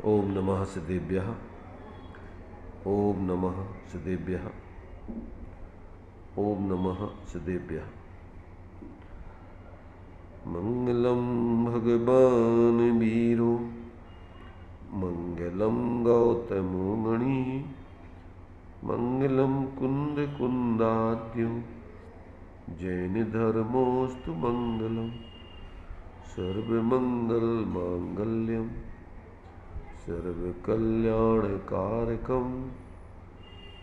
ओम नमः सिद्धेभ्यः। ओम नमः सिद्धेभ्यः। ओम नमः सिद्धेभ्यः। मंगलम भगवान वीरो मंगलम गौतमो मणि मंगलम कुंद कुंदाद्यो जैन धर्मोस्तु मंगलम सर्वमंगल मांगल्यम सर्वकल्याणकारकं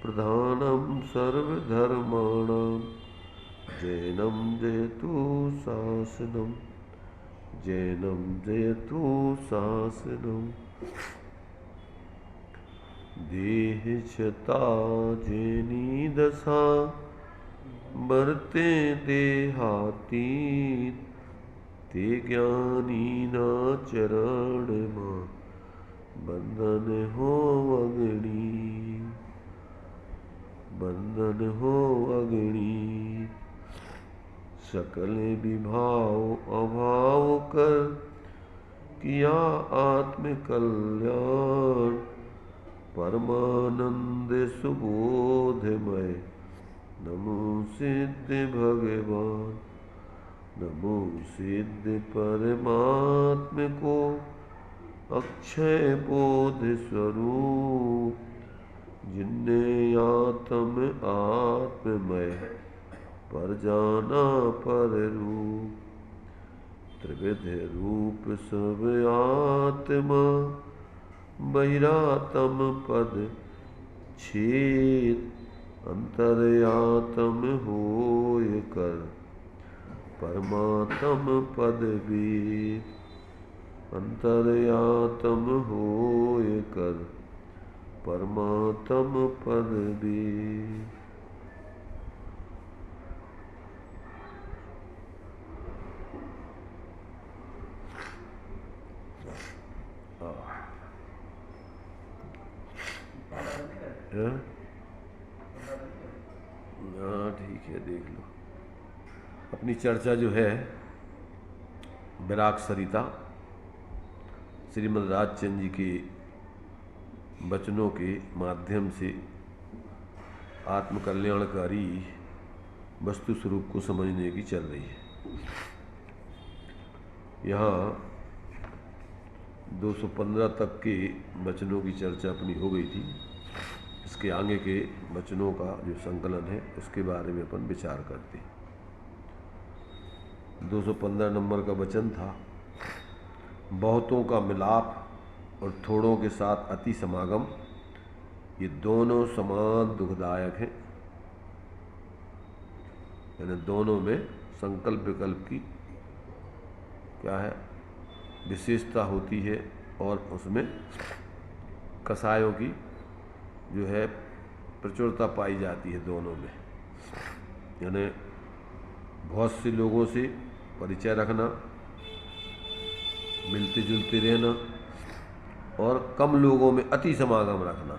प्रधानं सर्वधर्माणां जैनं जयतु शासनं जैनं जयतु शासनं देहश्चता जैनी दशा वर्ते देहातीत ते ज्ञानी न चरणमा बंधन हो अग्नि बंधन हो अग्नि सकल विभाव अभाव कर किया आत्म कल्याण परमानंद सुबोधमय नमो सिद्ध भगवान नमो सिद्ध परमात्म को अक्षय बोध स्वरूप जिनने आत्म आत्ममय पर जाना पर रूप त्रिविध रूप सब आत्मा बहिरात्म पद छेद अंतर्यात्म होय कर परमात्म पद वेद अंतर्यात्म होय कर परमात्म पद वेद। हाँ ठीक है, देख लो। अपनी चर्चा जो है विराग सरिता श्रीमद् राजचंद्र जी के वचनों के माध्यम से आत्मकल्याणकारी वस्तु स्वरूप को समझने की चल रही है। यहाँ 215 तक के वचनों की चर्चा अपनी हो गई थी। इसके आगे के वचनों का जो संकलन है उसके बारे में अपन विचार करते हैं। 215 नंबर का वचन था, बहुतों का मिलाप और थोड़ों के साथ अति समागम ये दोनों समान दुखदायक हैं। यानी दोनों में संकल्प विकल्प की क्या है विशेषता होती है और उसमें कसायों की जो है प्रचुरता पाई जाती है दोनों में। यानी बहुत से लोगों से परिचय रखना, मिलते जुलते रहना और कम लोगों में अति समागम रखना,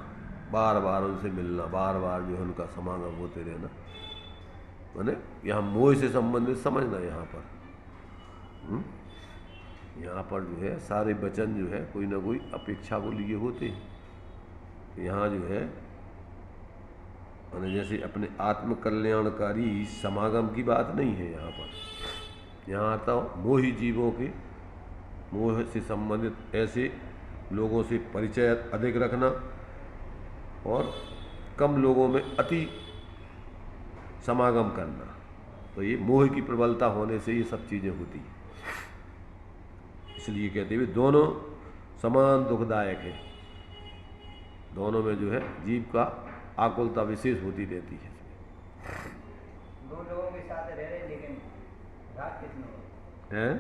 बार बार उनसे मिलना, बार बार जो है उनका समागम होते रहना। माने यहाँ मोह से संबंधित समझना। यहाँ पर जो है सारे वचन जो है कोई ना कोई अपेक्षा को लिए होते हैं। यहाँ जो है माने जैसे अपने आत्म कल्याणकारी समागम की बात नहीं है यहाँ पर। यहाँ आता मोही जीवों के मोह से संबंधित ऐसे लोगों से परिचय अधिक रखना और कम लोगों में अति समागम करना। तो ये मोह की प्रबलता होने से ये सब चीज़ें होती हैं। इसलिए कहते हुए दोनों समान दुखदायक है। दोनों में जो है जीव का आकुलता विशेष होती रहती है। दो लोगों के साथ रह रहे लेकिन रात कितनी हैं?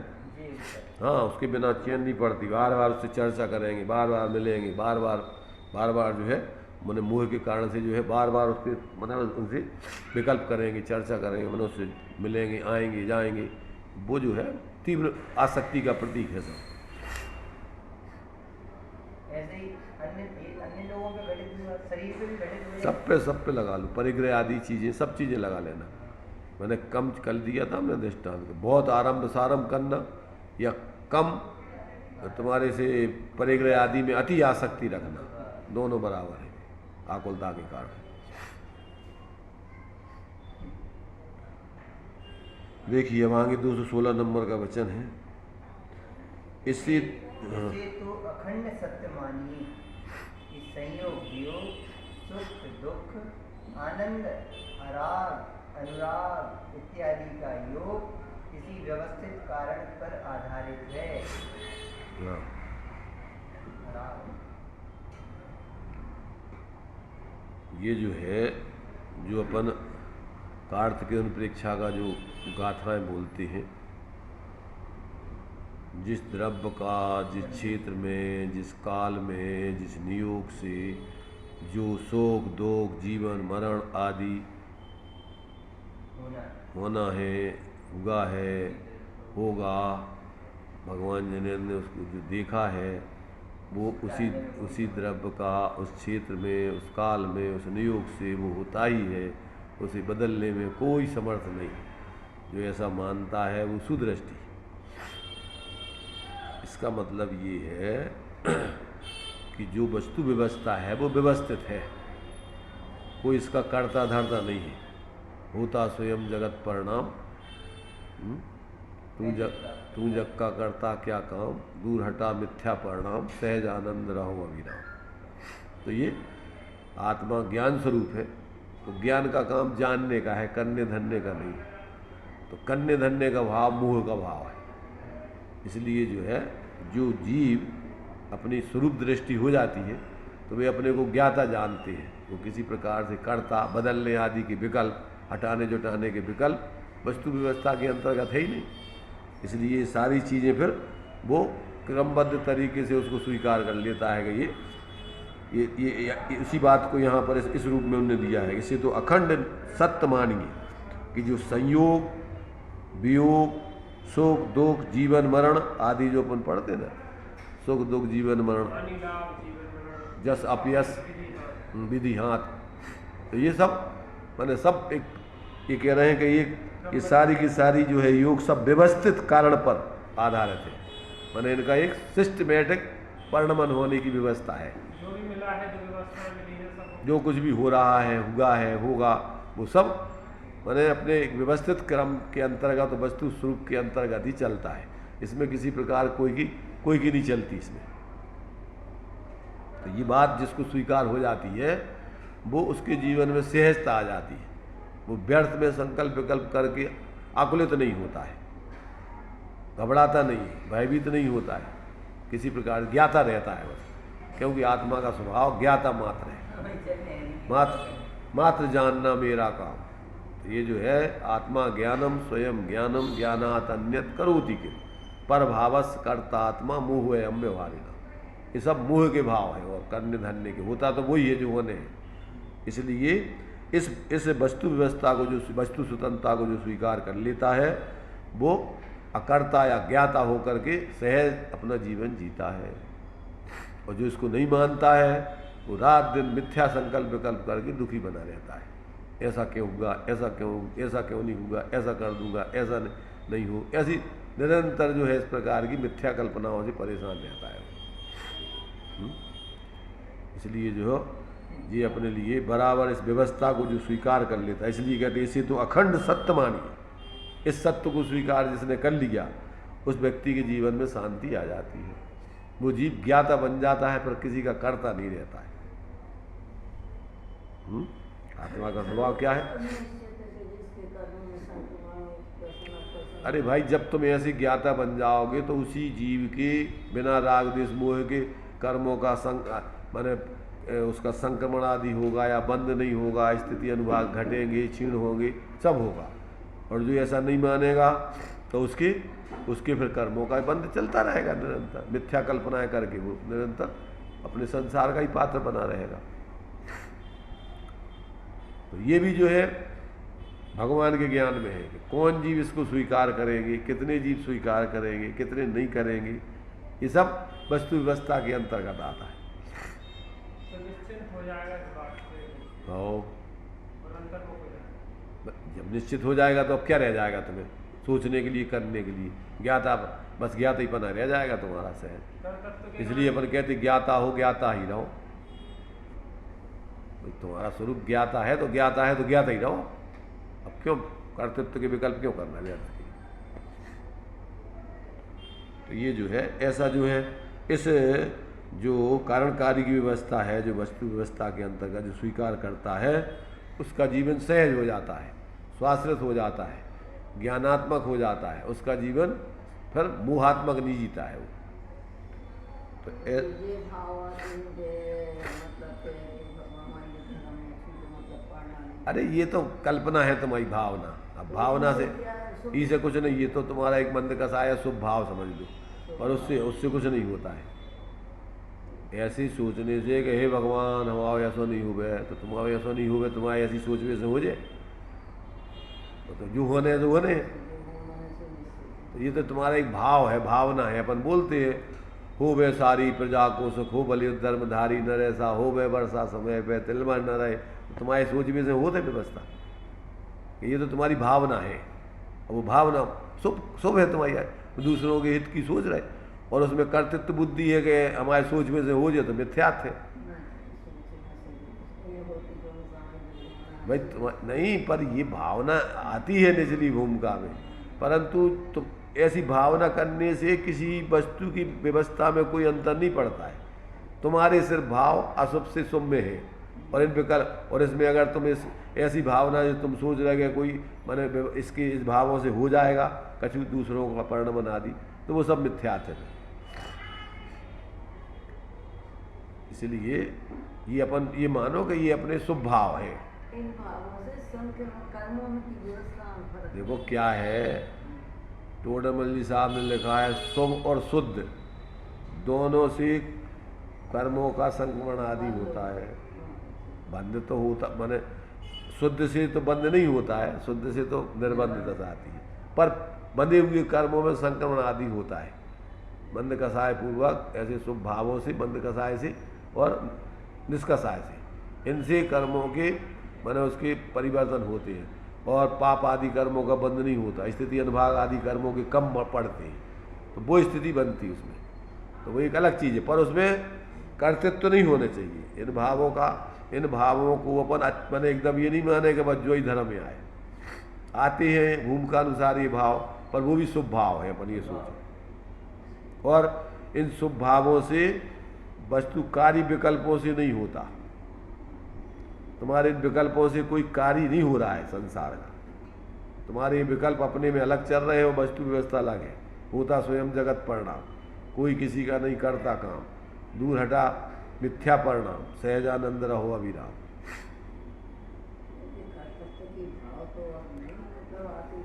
हाँ, उसके बिना चैन नहीं पड़ती। बार बार उससे चर्चा करेंगे, बार बार मिलेंगे, बार बार जो है मैंने मोह के कारण से जो है बार बार उसके मतलब उनसे विकल्प करेंगे, चर्चा करेंगे, मतलब उससे मिलेंगे, आएंगे, जाएंगे। वो जो है तीव्र आसक्ति का प्रतीक है सब। ऐसे ही अन्य लोगों पे घटित हुआ, शरीर पे भी घटित सब हुआ, पे लगा लो, परिग्रह आदि चीज़ें, सब चीज़ें लगा लेना। मैंने कम कर दिया था हमने दृष्टांत। बहुत आरंभ सारंभ करना या कम तुम्हारे से परिग्रह आदि में अति आसक्ति रखना, दोनों बराबर है आकुलता के कारण। देखिए अब आगे 216 नंबर का वचन है। इससे तो अखंड सत्य मानिए कि संयोग वियोग सुख दुख आनंद अराग अनुराग इत्यादि का योग किसी व्यवस्थित कारण पर आधारित है। ये जो है, जो अपन कार्तिकेय परीक्षा का जो गाथाएं बोलते हैं, जिस द्रव्य का जिस क्षेत्र में जिस काल में जिस नियोग से जो शोक दोख जीवन मरण आदि होना है, हुआ है, होगा, भगवान जी ने उसको जो देखा है वो उसी द्रव्य का उस क्षेत्र में उस काल में उस नियोग से वो होता ही है, उसे बदलने में कोई समर्थ नहीं। जो ऐसा मानता है वो सुदृष्टि। इसका मतलब ये है कि जो वस्तु व्यवस्था है वो व्यवस्थित है, कोई इसका कर्ता धर्ता नहीं है। होता स्वयं जगत परिणाम, तू जग का करता क्या काम, दूर हटा मिथ्या परिणाम, सहज आनंद रहो अविराम। तो ये आत्मा ज्ञान स्वरूप है, तो ज्ञान का काम जानने का है, करने धरने का नहीं है। तो करने धरने का भाव मोह का भाव है। इसलिए जो है, जो जीव अपनी स्वरूप दृष्टि हो जाती है तो वे अपने को ज्ञाता जानते हैं। वो किसी प्रकार से कर्ता बदलने आदि के विकल्प, हटाने जुटाने के विकल्प वस्तु व्यवस्था के अंतर्गत है ही नहीं। इसलिए सारी चीज़ें फिर वो क्रमबद्ध तरीके से उसको स्वीकार कर लेता है कि ये इसी बात को यहाँ पर इस रूप में उन्होंने दिया है। इसे तो अखंड सत्य मानिए कि जो संयोग वियोग सुख दुख जीवन मरण आदि जो अपन पढ़ते ना, सुख दुख जीवन मरण जस अपयस विधि हाथ, तो ये सब मैंने सब एक ये कह रहे हैं कि ये सारी की सारी जो है योग सब व्यवस्थित कारण पर आधारित है। मैंने इनका एक सिस्टमेटिक परिणमन होने की व्यवस्था है। जो भी मिला है, जो व्यवस्था मिली है, सब जो कुछ भी हो रहा है, हुआ है, होगा, वो सब मैंने अपने एक व्यवस्थित क्रम के अंतर्गत वस्तु स्वरूप के अंतर्गत ही चलता है। इसमें किसी प्रकार कोई की नहीं चलती इसमें। तो ये बात जिसको स्वीकार हो जाती है वो उसके जीवन में सहजता आ जाती है। वो व्यर्थ में संकल्प विकल्प करके आकुलित नहीं होता है, घबराता नहीं है, भयभीत नहीं होता है, किसी प्रकार ज्ञाता रहता है बस। क्योंकि आत्मा का स्वभाव ज्ञाता मात्र है, मात्र जानना मेरा काम। तो ये जो है आत्मा ज्ञानम स्वयं ज्ञानम ज्ञानात अन्यत करोति के पर भावस कर्ता आत्मा मोह है अम्यवहारिणा। ये सब मोह के भाव है और करने धरने के, होता तो वही है जो होने हैं। इसलिए इस वस्तु व्यवस्था को, जो वस्तु स्वतंत्रता को जो स्वीकार कर लेता है वो अकर्ता या ज्ञाता होकर के सहज अपना जीवन जीता है। और जो इसको नहीं मानता है वो रात दिन मिथ्या संकल्प विकल्प करके दुखी बना रहता है। ऐसा क्यों होगा, ऐसा क्यों नहीं होगा, ऐसा कर दूंगा, ऐसा नहीं हो, ऐसी निरंतर जो है इस प्रकार की मिथ्या कल्पनाओं से परेशान रहता है। इसलिए जो ये अपने लिए बराबर इस व्यवस्था को जो स्वीकार कर लेता है, इसलिए कहते इसे तो अखंड सत्य मानिए। इस सत्य को स्वीकार जिसने कर लिया उस व्यक्ति के जीवन में शांति आ जाती है। वो जीव ज्ञाता बन जाता है पर किसी का कर्ता नहीं रहता है। आत्मा का स्वभाव क्या है? अरे भाई, जब तुम ऐसे ज्ञाता बन जाओगे तो उसी जीव के बिना राग द्वेष मोह के कर्मों का माने उसका संक्रमण आदि होगा या बंद नहीं होगा, स्थिति अनुभाग घटेंगे, क्षीण होंगे, सब होगा। और जो ऐसा नहीं मानेगा तो उसके फिर कर्मों का बंद चलता रहेगा निरंतर, मिथ्या कल्पनाएं करके वो निरंतर अपने संसार का ही पात्र बना रहेगा। तो ये भी जो है भगवान के ज्ञान में है कि कौन जीव इसको स्वीकार करेंगे, कितने जीव स्वीकार करेंगे, कितने नहीं करेंगे, ये सब वस्तु व्यवस्था के अंतर्गत आता है। तो निश्चिंत हो जाएगा इस बात से, और और अंतर हो जाएगा। जब निश्चित हो जाएगा तो अब क्या रह जाएगा तुम्हें? सोचने के लिए, करने के लिए। ज्ञाता बस ज्ञाता ही पना रह जाएगा तुम्हारा सहज। कर्तृत्व के इसलिए अपन कहते ज्ञाता हो, ज्ञाता ही रहो। भाई तुम्हारा स्वरूप ज्ञाता है तो ज्ञाता है तो ज्ञाता ही रहो। अब क्यों कर्तृत्व के विकल्प क्यों करना व्यर्थ के? तो ये जो है ऐसा जो है इस जो कारणकारी की व्यवस्था है, जो वस्तु व्यवस्था के अंतर्गत जो स्वीकार करता है, उसका जीवन सहज हो जाता है, स्वाश्रित हो जाता है, ज्ञानात्मक हो जाता है। उसका जीवन फिर मोहात्मक नहीं जीता है वो। तो ये भाव मतलब अरे ये तो कल्पना है तुम्हारी भावना। अब भावना से इसे कुछ नहीं, ये तो तुम्हारा एक मंद कसाय है, शुभ भाव समझ लो, और उससे कुछ नहीं होता है। ऐसी सोचने से कि हे भगवान हमारा ऐसा नहीं हुए, तो तुम्हारा ऐसा नहीं हुए, तुम्हारी ऐसी सोच में से हो जाए तो जो होने तो होने। तो ये तो तुम्हारा एक भाव है, भावना है। अपन बोलते हैं हो वे सारी प्रजा को सुख, हो बलि धर्मधारी न ऐसा, हो वे वर्षा समय पे तिलमन न रहे। तो तुम्हारी सोच में से होते व्यवस्था, ये तो तुम्हारी भावना है। और वो भावना शुभ है तुम्हारी, दूसरों के हित की सोच रहे, और उसमें कर्तृत्व बुद्धि है कि हमारी सोच में से हो जाए तो मिथ्यात्व है भाई। नहीं, पर ये भावना आती है निचली भूमिका में, परंतु तो ऐसी भावना करने से किसी वस्तु की व्यवस्था में कोई अंतर नहीं पड़ता है। तुम्हारे सिर्फ भाव अशुभ से शुभ में है, और इन विकल्प, और इसमें अगर तुम ऐसी भावना जो तुम सोच रहे कोई माने इसके इस भावों से हो जाएगा कछु दूसरों का परिणाम आदि, तो वो सब मिथ्यात्व है। इसलिए ये अपन ये मानो कि ये अपने शुभ भाव है। इन भावों से कर्मों में की व्यवस्था में फर्क। देखो क्या है, टोडरमल जी साहब ने लिखा है शुभ और शुद्ध दोनों से कर्मों का संक्रमण आदि होता है। बंध तो होता माने शुद्ध से तो बंध नहीं होता है, शुद्ध से तो निर्बंधता आती है, पर बंधे हुए कर्मों में संक्रमण आदि होता है। बंध कसाय पूर्वक ऐसे शुभ भावों से, बंध कसाय से और निष्कसाय से, इनसे कर्मों के माने उसके परिवर्तन होते हैं, और पाप आदि कर्मों का बंध नहीं होता। स्थिति अनुभाग आदि कर्मों के कम पड़ते हैं, तो वो स्थिति बनती है उसमें, तो वो एक अलग चीज़ है। पर उसमें कर्तृत्व नहीं होने चाहिए इन भावों का। इन भावों को अपन मैंने एकदम ये नहीं माने कि बस जो ही धर्म में आए, आते हैं भूमिका अनुसार ये भाव, पर वो भी शुभ भाव है, अपन ये सोचें। और इन शुभ भावों से वस्तु कार्य विकल्पों से नहीं होता। तुम्हारे इन विकल्पों से कोई कार्य नहीं हो रहा है संसार का। तुम्हारे ये विकल्प अपने में अलग चल रहे हो, वस्तु व्यवस्था अलग है। होता स्वयं जगत परिणाम, कोई किसी का नहीं करता काम, दूर हटा मिथ्या परिणाम, सहजानंद रहो अभिराम।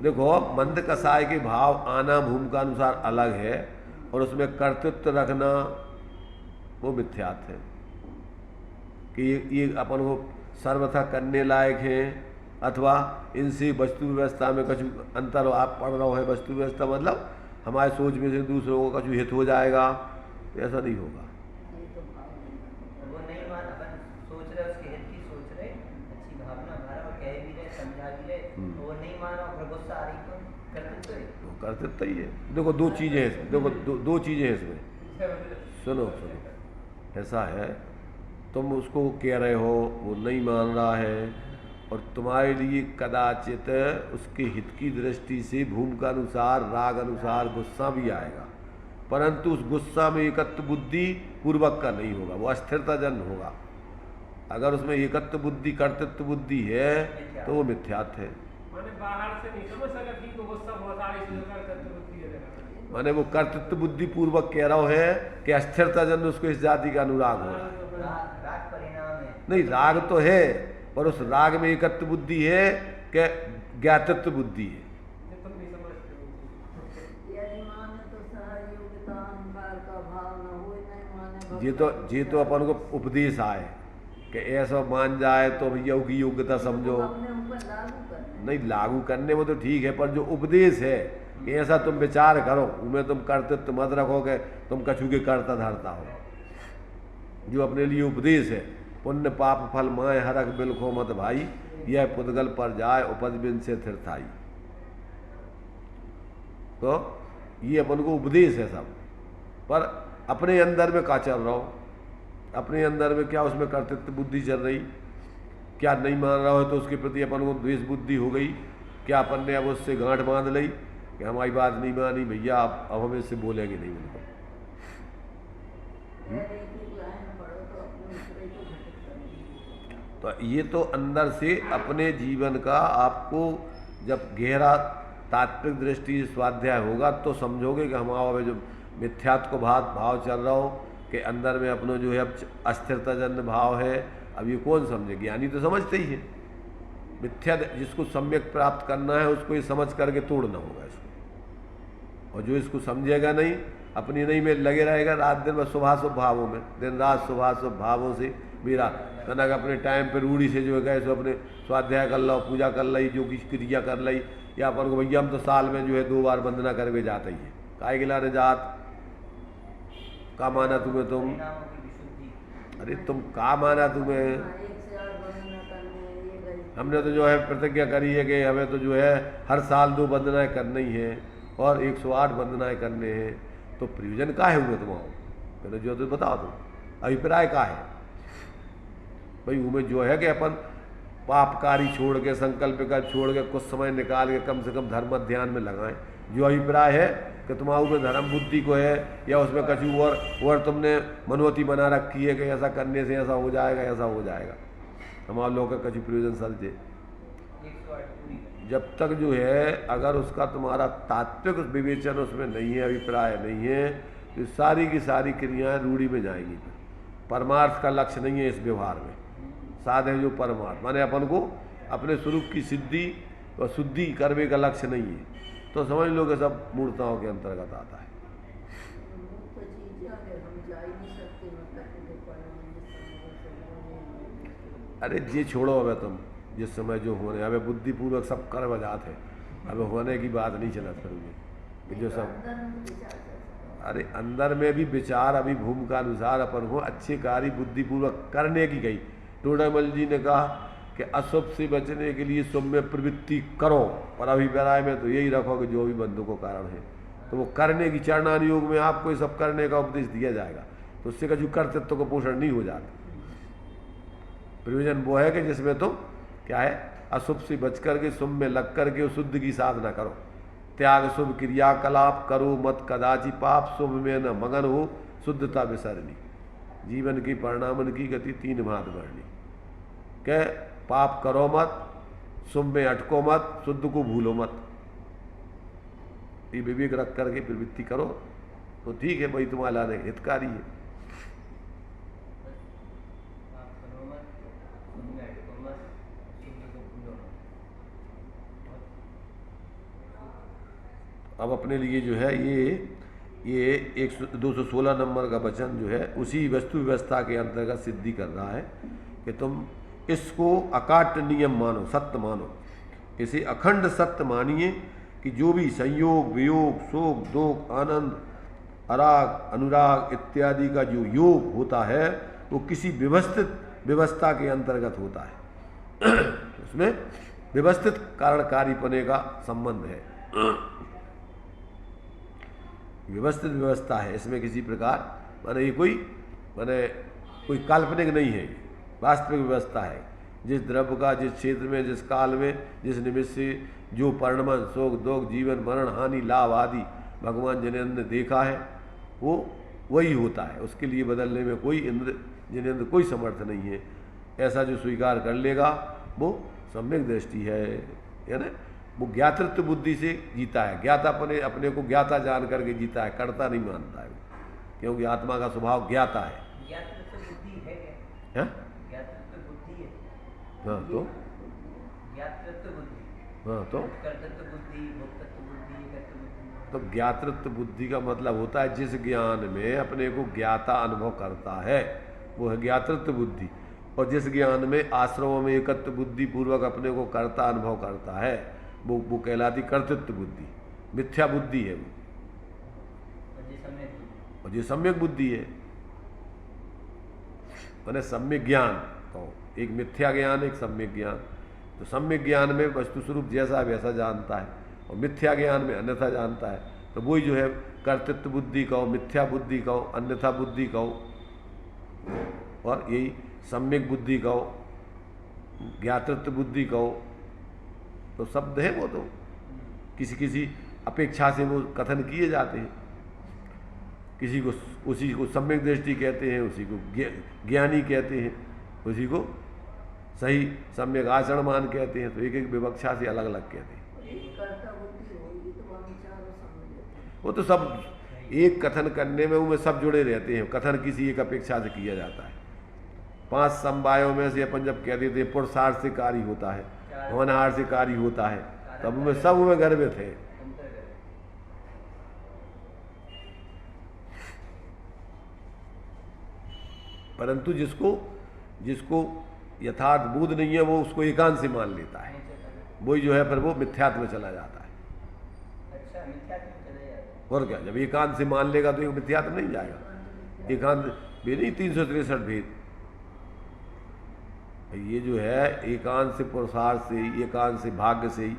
देखो मंद कसाय के भाव आना भूमिका अनुसार अलग है, और उसमें कर्तृत्व रखना वो मिथ्यात्व है कि ये अपन को सर्वथा करने लायक हैं, अथवा इनसे वस्तु व्यवस्था में कुछ अंतर आप पढ़ रहा है। वस्तु व्यवस्था मतलब हमारे सोच में से दूसरों को कुछ हित हो जाएगा, तो ऐसा नहीं होगा। वो नहीं मान, अपन सोच रहे उसके हित की सोच रहे, अच्छी भावना भरा और कह भी रहे, समझा भी रहे, तो वो नहीं मान रहा, फिर गुस्सा आ रही तो कर्तृत्व है। तो कर्तृत्व ही है। देखो दो चीज़ें हैं, देखो दो चीज़ें हैं इसमें। सुनो ऐसा है, तुम उसको कह रहे हो, वो नहीं मान रहा है, और तुम्हारे लिए कदाचित उसके हित की दृष्टि से भूमिका अनुसार, राग अनुसार गुस्सा भी आएगा, परंतु उस गुस्सा में एकत्व बुद्धि पूर्वक का नहीं होगा, वो अस्थिरता जन्य होगा। अगर उसमें एकत्व बुद्धि, कर्तृत्व बुद्धि है तो वो मिथ्यात्व है। माने बाहर से नहीं समझ सका कि गुस्सा बहुत आ रही है, कर्तृत्व बुद्धि है। माने वो कर्तृत्व बुद्धि पूर्वक कह रहा है कि अस्थिरता जन्य उसको इस जाति का अनुराग हो रहा है। राग परिणाम है। नहीं, राग तो है, पर उस राग में एकत्व बुद्धि है कि ज्ञातत्व बुद्धि है। तुम नहीं समझते। यदि माने तो सहयोगिता अहंकार का भाव न हो, नहीं माने ये तो अपन को उपदेश आए कि ऐसा मान जाए तो भैया की योग्यता समझो। अपने ऊपर लागू करना। नहीं, लागू करने में तो ठीक है, पर जो उपदेश है कि ऐसा तुम विचार करो, उनमें तुम कर्तृत्व मत रखो कि तुम कछु के करता धरता हो। जो अपने लिए उपदेश है, पुण्य पाप फल माए हरख बिलखो मत भाई, यह पुद्गल पर जाए उपज बिन से थिरथाई। तो ये अपन को उपदेश है सब, पर अपने अंदर में क्या चल रहा हो, अपने अंदर में क्या उसमें कर्तृत्व बुद्धि चल रही, क्या नहीं मान रहा हो तो उसके प्रति अपन को द्वेष बुद्धि हो गई, क्या अपन ने अब उससे गांठ बांध ली कि हमारी बात नहीं मानी भैया, अब हम इससे बोलेंगे नहीं बिल्कुल। तो ये तो अंदर से अपने जीवन का आपको जब गहरा तात्विक दृष्टि से स्वाध्याय होगा तो समझोगे कि हमारा जो मिथ्यात्व भाव चल रहा हो कि अंदर में अपना जो है अब अस्थिरता जन्य भाव है, अब ये कौन समझे? ज्ञानी तो समझते ही है। मिथ्या जिसको सम्यक प्राप्त करना है उसको ये समझ करके तोड़ना होगा इसको, और जो इसको समझेगा नहीं, अपनी नहीं में लगे रहेगा रात दिन में शुभाशुभ भावों में, दिन रात शुभाशुभ भावों से मेरा कनक अपने टाइम पे रूढ़ी से जो है सो अपने स्वाध्याय कर लो, पूजा कर ली, जो की क्रिया कर ली, या अपन को भैया हम तो साल में जो है 2 बार वंदना करके जाते ही है, काय गिलाने जात, का माना तुम्हें तुम, अरे तुम का माना तुम्हें, हमने तो जो है प्रतिज्ञा करी है कि हमें तो जो है हर साल 2 वंदनाएं करनी है और 108 वंदनाएं करने हैं, तो प्रयोजन का है हुए तुम्हारा? मैंने जो तो बताओ तुम अभिप्राय का है भाई? उमें जो है कि अपन पापकारी छोड़ के संकल्प का छोड़ के कुछ समय निकाल के कम से कम धर्म ध्यान में लगाएं। जो अभिप्राय है कि तुम्हारे में धर्म बुद्धि को है या उसमें कछु और तुमने मनोती बना रखी है कि ऐसा करने से ऐसा हो जाएगा, ऐसा हो जाएगा, हमारे लोग का कछु प्रयोजन सलझे। जब तक जो है अगर उसका तुम्हारा तात्विक विवेचन उसमें नहीं है, अभिप्राय नहीं है, तो सारी की सारी क्रियाएं रूढ़ी में जाएंगी। परमार्थ का लक्ष्य नहीं है इस व्यवहार में, साध है जो परमार्थ माने अपन को अपने स्वरूप की सिद्धि और शुद्धि करने का लक्ष्य नहीं है, तो समझ लो कि सब मूर्ताओं के अंतर्गत आता है। अरे ये छोड़ो, अब तुम जिस समय जो होने, अब बुद्धिपूर्वक सब कर बजात है, अब होने की बात नहीं चला करूँगी जो सब, अरे अंदर में भी विचार अभी भूमिका अनुसार अपन को अच्छे कार्य बुद्धिपूर्वक करने की गई। टोडामल जी ने कहा कि अशुभ से बचने के लिए शुभ में प्रवृत्ति करो, और अभिप्राय में तो यही रखो कि जो भी बंधु को कारण है, तो वो करने की चरणान योग में आपको ये सब करने का उपदेश दिया जाएगा, तो उससे कछु कर्तृत्व का पोषण नहीं हो जाता। प्रयोजन वो है कि जिसमें तुम क्या है अशुभ से बच करके शुभ में लग करके शुद्ध की साधना करो, त्याग शुभ क्रियाकलाप करो मत कदाचि पाप, शुभ में न मगन हो शुद्धता विसरनी, जीवन की परिणामन की गति 3 भांत बढ़नी, के पाप करो मत, शुभ में अटको मत, शुद्ध को भूलो मत, ये विवेक रख करके प्रवृत्ति करो तो ठीक है भाई, तुम्हारा लाने हितकारी है। अब अपने लिए जो है ये 216 नंबर का वचन जो है उसी वस्तु व्यवस्था के अंतर्गत सिद्धि कर रहा है कि तुम इसको अकाट्य नियम मानो, सत्य मानो, इसे अखंड सत्य मानिए कि जो भी संयोग वियोग शोक दुख आनंद अराग अनुराग इत्यादि का जो योग होता है वो किसी व्यवस्थित व्यवस्था के अंतर्गत होता है उसमें व्यवस्थित कारणकारीपने का संबंध है, व्यवस्थित व्यवस्था है, इसमें किसी प्रकार माने ये कोई काल्पनिक नहीं है, वास्तविक व्यवस्था है। जिस द्रव्य का जिस क्षेत्र में जिस काल में जिस निमित्त से जो परिणमन शोक दुख जीवन मरण हानि लाभ आदि भगवान जिनेन्द्र ने देखा है वो वही होता है, उसके लिए बदलने में कोई जिनेन्द्र कोई समर्थ नहीं है। ऐसा जो स्वीकार कर लेगा वो सम्यक दृष्टि है ना, वो ज्ञातृत्व बुद्धि से जीता है, ज्ञाता अपने को ज्ञाता जान करके जीता है, कर्ता नहीं मानता है, क्योंकि आत्मा का स्वभाव ज्ञाता है। ज्ञातृत्व बुद्धि है क्या? ज्ञातृत्व बुद्धि है। हाँ तो ज्ञातृत्व बुद्धि, हाँ तो कर्तृत्व बुद्धि, भोक्तृत्व बुद्धि, कर्तृत्व बुद्धि। तो ज्ञातृत्व बुद्धि का मतलब होता है जिस ज्ञान में अपने को ज्ञाता अनुभव करता है वो है ज्ञातृत्व बुद्धि, और जिस ज्ञान में आश्रमों में एकत्व बुद्धि पूर्वक अपने को कर्ता अनुभव करता है वो कहलाती कर्तृत्व बुद्धि, मिथ्या बुद्धि है वो, और जो सम्यक बुद्धि है मैंने सम्यक ज्ञान, तो एक मिथ्या ज्ञान एक सम्यक ज्ञान। तो सम्यक ज्ञान में वस्तु स्वरूप जैसा वैसा जानता है, और मिथ्या ज्ञान में अन्यथा जानता है। तो वही जो है कर्तृत्व बुद्धि कहो, मिथ्या बुद्धि कहो, अन्यथा बुद्धि कहो, और यही सम्यक बुद्धि कहो, ज्ञातृत्व बुद्धि कहो, तो शब्द है वो। तो किसी किसी अपेक्षा से वो कथन किए जाते हैं। किसी को उसी को सम्यक दृष्टि कहते हैं, उसी को ज्ञानी कहते हैं, उसी को सही सम्यक आचरणमान कहते हैं। तो एक एक विवक्षा से अलग अलग कहते हैं। वो तो सब एक कथन करने में उनमें सब जुड़े रहते हैं। कथन किसी एक अपेक्षा से किया जाता है। 5 समवायों में से अपन जब कह देते हैं पुरुषार्थ से कार्य होता है, होनहार से कार्य होता है, तब उनमें सब में गर्भित है। परंतु जिसको यथार्थ बोध नहीं है वो उसको एकांत से मान लेता है, वही जो है फिर वो मिथ्यात्व में चला जाता है। अच्छा, मिथ्यात्व में चले जाते हैं। और क्या, जब एकांत से मान लेगा तो ये मिथ्यात्व नहीं जाएगा। एकांत भी नहीं, 363 भेद। ये जो है एकांत से पुरुषार्थ से ही, एकांत से भाग्य से ही,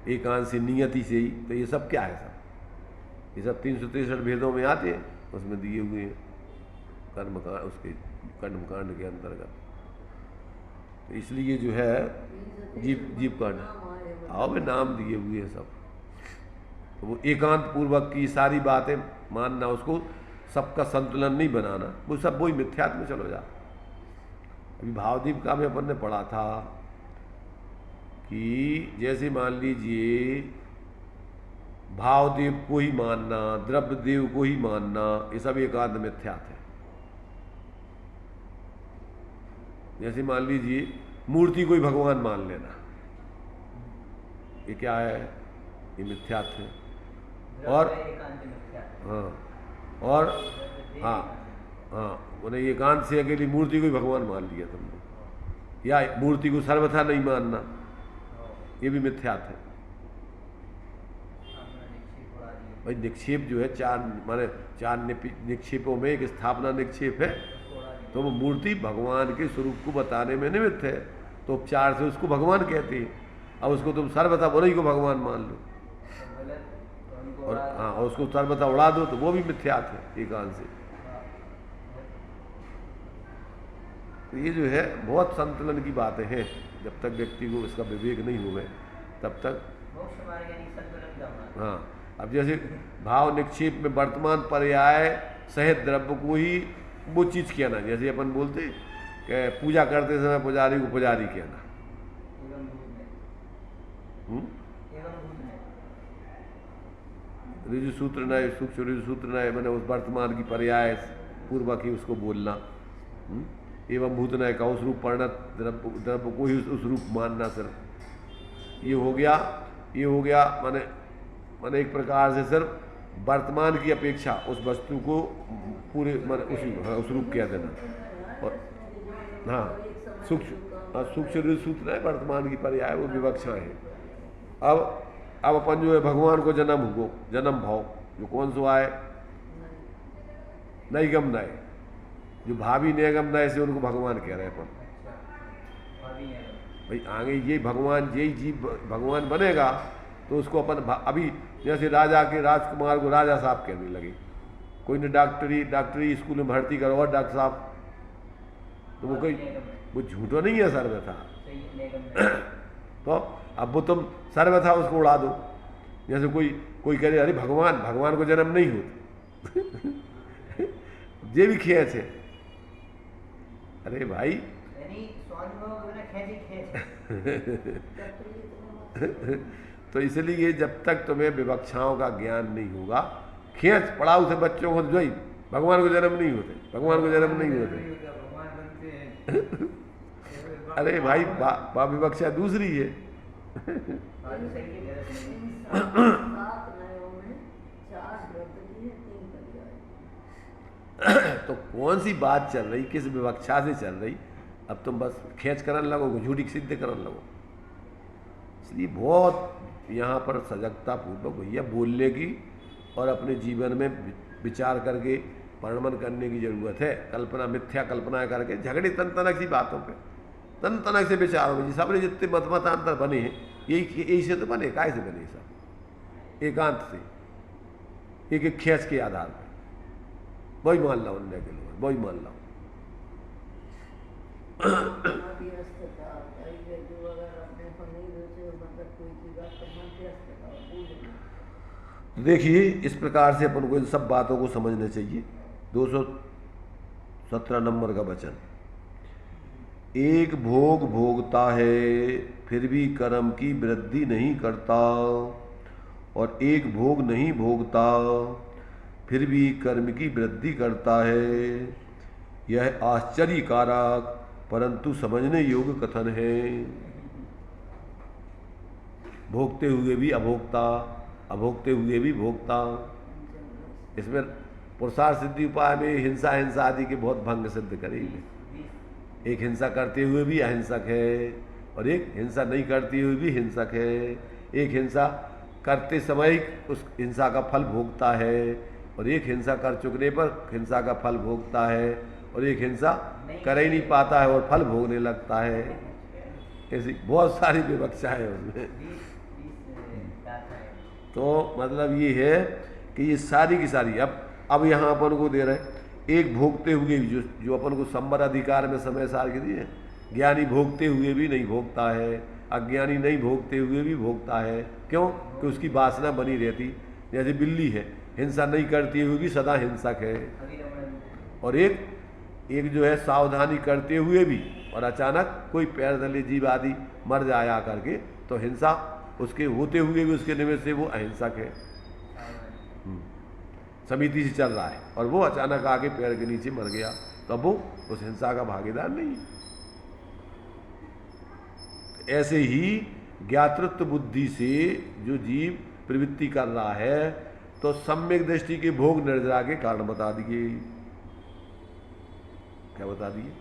एकांत से नियति से ही, तो ये सब क्या है? सब ये सब 363 भेदों में आते हैं, उसमें दिए हुए हैं कर्मकांड, उसके कर्मकांड के अंतर्गत। तो इसलिए जो है जीव कांड आओ में नाम दिए हुए हैं सब। तो वो एकांत पूर्वक की सारी बातें मानना, उसको सबका संतुलन नहीं बनाना, वो सब वही मिथ्यात्व में चलो जा। अभी भावदीप का में अपन ने पढ़ा था कि जैसे मान लीजिए भावदेव को ही मानना, द्रव्य देव को ही मानना, ये सब एकांत मिथ्यात्व है। जैसे मान लीजिए मूर्ति को ही भगवान मान लेना, ये क्या है? ये मिथ्यात्व है। और हाँ उन्हें एकांत से अकेली मूर्ति को ही भगवान मान लिया तुमने, या मूर्ति को सर्वथा नहीं मानना, ये भी मिथ्यात्व है। भाई निक्षेप जो है चार निक्षेपों में एक स्थापना निक्षेप है, तो वो मूर्ति भगवान के स्वरूप को बताने में निमित्त है, तो उपचार से उसको भगवान कहते हैं। अब उसको तुम सर्वथा उन्हीं को भगवान मान लो, और हाँ उसको सर्वथा उड़ा दो, तो वो भी मिथ्यात्व है एकांत से। तो ये जो है बहुत संतुलन की बातें हैं। जब तक व्यक्ति को इसका विवेक नहीं हुए तब तक हाँ। अब जैसे भाव निक्षेप में वर्तमान पर्याय सहित द्रव्य को ही वो चीज़ कहना, जैसे अपन बोलते कि पूजा करते समय पुजारी को पुजारी कहना, ऋजु सूत्र नए, सूक्ष्म ऋजु सूत्र नए, मैंने उस वर्तमान की पर्याय पूर्वक ही उसको बोलना। एवं भूत नय का उस रूप परिणत द्रव्य को ही उस रूप मानना। सिर्फ ये हो गया माने एक प्रकार से सिर्फ वर्तमान की अपेक्षा उस वस्तु को पूरे उस रूप कह देना। और हाँ सूक्ष्म सूत्र है वर्तमान की पर्याय, वो विवक्षा है। अब अपन जो है भगवान को जन्म भाव जो कौन सा है, नैगम नय, जो भावी निगम नय से उनको भगवान कह रहे हैं अपन। भाई आगे ये भगवान, यही जीव भगवान बनेगा तो उसको अपन अभी जैसे राजा के राजकुमार को राजा साहब कहने लगे, कोई ने डॉक्टरी स्कूल में भर्ती करो और डॉक्टर साहब, तो वो झूठो नहीं है सर्वथा। तो अब वो तुम सर्वथा उसको उड़ा दो। जैसे कोई कह रहे अरे भगवान को जन्म नहीं होता ये भी खेच है। अरे भाई तो इसलिए जब तक तुम्हें विवक्षाओं का ज्ञान नहीं होगा, खेच पढ़ाओ से बच्चों को जो ही भगवान को जन्म नहीं होते। अरे भाई विवक्षा दूसरी है। तो कौन सी बात चल रही, किस विवक्षा से चल रही? अब तुम बस खेच करने लगो, झूठी सिद्ध करने लगो। इसलिए बहुत यहाँ पर सजगता पूर्वक भैया बोलने की और अपने जीवन में विचार करके परिणमन करने की जरूरत है। कल्पना मिथ्या कल्पना करके झगड़े तन तनक सी बातों पे, तन तनक से विचारों में, जिस अपने जितने मतमतांतर बने हैं यही से तो बने, काय से बने सब? एकांत से, एक एक खेच के आधार पर। वही मान लो उनने के लोग, वही मान लो। मध्यस्थता कई गई जो अगर अपने को नहीं रुचे मतलब कोई की बात तो मध्यस्थता भूल देखिए इस प्रकार से अपन को इन सब बातों को समझना चाहिए। 217 नंबर का वचन, एक भोग भोगता है फिर भी कर्म की वृद्धि नहीं करता, और एक भोग नहीं भोगता फिर भी कर्म की वृद्धि करता है। यह आश्चर्यकारक परंतु समझने योग्य कथन है। भोगते हुए भी अभोक्ता, अभोगते हुए भी भोक्ता। इसमें पुरुषार्थ सिद्धि उपाय में हिंसा हिंसा आदि के बहुत भंग सिद्ध करेंगे। एक हिंसा करते हुए भी अहिंसक है, और एक हिंसा नहीं करते हुए भी हिंसक है। एक हिंसा करते समय उस हिंसा का फल भोगता है, और एक हिंसा कर चुकने पर हिंसा का फल भोगता है, और एक हिंसा कर ही नहीं पाता है और फल भोगने लगता है। ऐसी बहुत सारी विवक्षा है उसमें। तो मतलब ये है कि ये सारी की सारी अब यहाँ अपन को दे रहे, एक भोगते हुए भी जो अपन को संवर अधिकार में समय सार के दिए, ज्ञानी भोगते हुए भी नहीं भोगता है, अज्ञानी नहीं भोगते हुए भी भोगता है। क्यों? कि उसकी वासना बनी रहती। जैसे बिल्ली है, हिंसा नहीं करती हुए भी सदा हिंसक है, और एक जो है सावधानी करते हुए भी, और अचानक कोई पैर तले जीव आदि मर जाया करके तो हिंसा उसके होते हुए भी उसके निमित्त से वो अहिंसक है। समिति से चल रहा है और वो अचानक आके पैर के नीचे मर गया, तो अब वो उस हिंसा का भागीदार नहीं है। ऐसे ही ज्ञातृत्व बुद्धि से जो जीव प्रवृत्ति कर रहा है, तो सम्यक दृष्टि के भोग निर्जरा के कारण बता दिए। क्या बता दिए?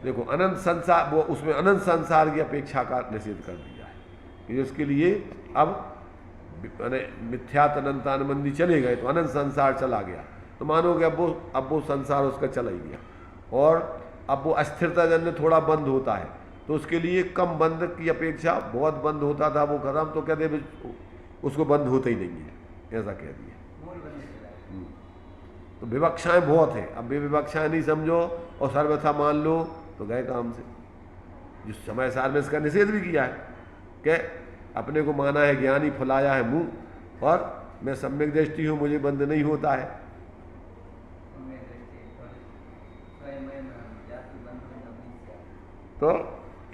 देखो अनंत संसार, वो उसमें अनंत संसार की अपेक्षा का निषेध कर दिया है कि उसके लिए अब मैंने मिथ्यात अनंतानुबंधी चले गए तो अनंत संसार चला गया, तो मानो कि अब वो संसार उसका चला ही गया, और अब वो अस्थिरता जन्य थोड़ा बंद होता है, तो उसके लिए कम बंद की अपेक्षा बहुत बंद होता था वो खत्म, तो कहते उसको बंद होता ही नहीं है, ऐसा कह दिया। तो विवक्षाएं बहुत हैं। अब वे विवक्षाएं नहीं समझो और सर्वथा मान लो तो गए काम से। जिस समय सार में इसका निषेध भी किया है कि अपने को माना है ज्ञानी, फुलाया है मुंह, और मैं सम्यक दृष्टि हूँ, मुझे बंद नहीं होता है। तो